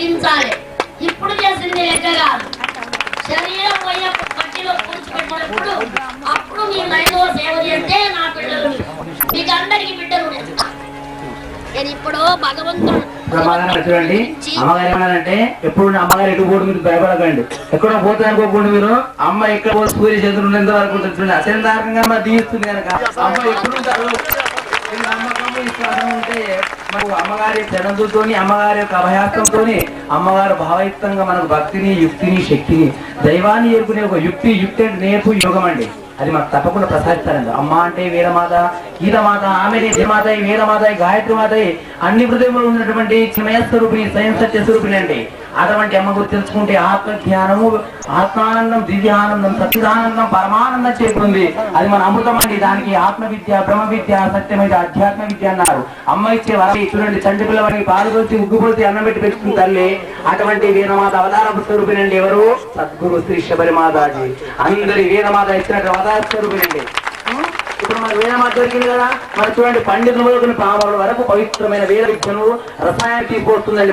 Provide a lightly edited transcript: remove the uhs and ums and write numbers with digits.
తొలగించాలి. ఇప్పుడు చేసింది లెక్క కాదు. శరీరం పోయిన మట్టిలో పూడ్చిపెట్టినప్పుడు అప్పుడు మీ లైన్లో సేవ చేస్తే నా పిల్లలు మీకు అందరికి బిడ్డలు నేను ఇప్పుడు భగవంతుడు చూడండి. అమ్మగారు ఏమన్నారంటే ఎప్పుడు అమ్మగారు ఎటు పోటు మీరు భయపడకండి, ఎక్కడ పోతే అనుకోకుండా మీరు అమ్మ ఎక్కడ పోతే సూర్య చంద్రుడు ఎంత వరకు ఉంటుంది అసందారకంగా మరి దీవిస్తుంది కనుక అమ్మ ఎప్పుడు నమ్మకం విశ్వాసం ఉంటే మనకు అమ్మగారి చరణంతోని అమ్మగారి యొక్క అభయాస్తంతో అమ్మగారు భావయుక్తంగా మనకు భక్తిని యుక్తిని శక్తిని దైవాన్ని ఎరుకునే ఒక యుక్తి అంటే నేర్పు యోగం అండి. అది మనకు తప్పకుండా ప్రసాదిస్తారండి. అమ్మ అంటే వేదమాత, గీతమాత, ఆమెనే జయమాత, వేదమాత, గాయత్రి మాత, అన్ని హృదయంలో ఉన్నటువంటి చిమయస్వరూపిణి, స్వయం సత్య స్వరూపిణి అండి. అటువంటి అమ్మ గురించి తెలుసుకుంటే ఆత్మ జ్ఞానము, ఆత్మానందం, దివ్యానందం, సచ్చిదానందం, పరమానందం చేరుతుంది. అది మన అమృతం అండి. దానికి ఆత్మ విద్య, బ్రహ్మ విద్య, సత్యమైన అధ్యాత్మ విద్య అన్నారు. అమ్మ ఇచ్చే వరం చూడండి, చంటి పిల్లవాడికి పాలు పోసి ఉగ్గుపోసి అన్నం పెట్టి పెట్టుకుని తల్లి అటువంటి వేదమాత అవతార స్వరూపినండి. ఎవరు? సద్గురు శ్రీ శబరిమాతాజీ. అందరి వేదమాత ఇచ్చినట్టు అవతార స్వరూపినండి. ఇప్పుడు మన వేదమాత దొరికింది కదా, మరి చూడండి పండితులు పామరుల వరకు పవిత్రమైన వేద విద్యను రసాయనం తీసుకొస్తుందండి.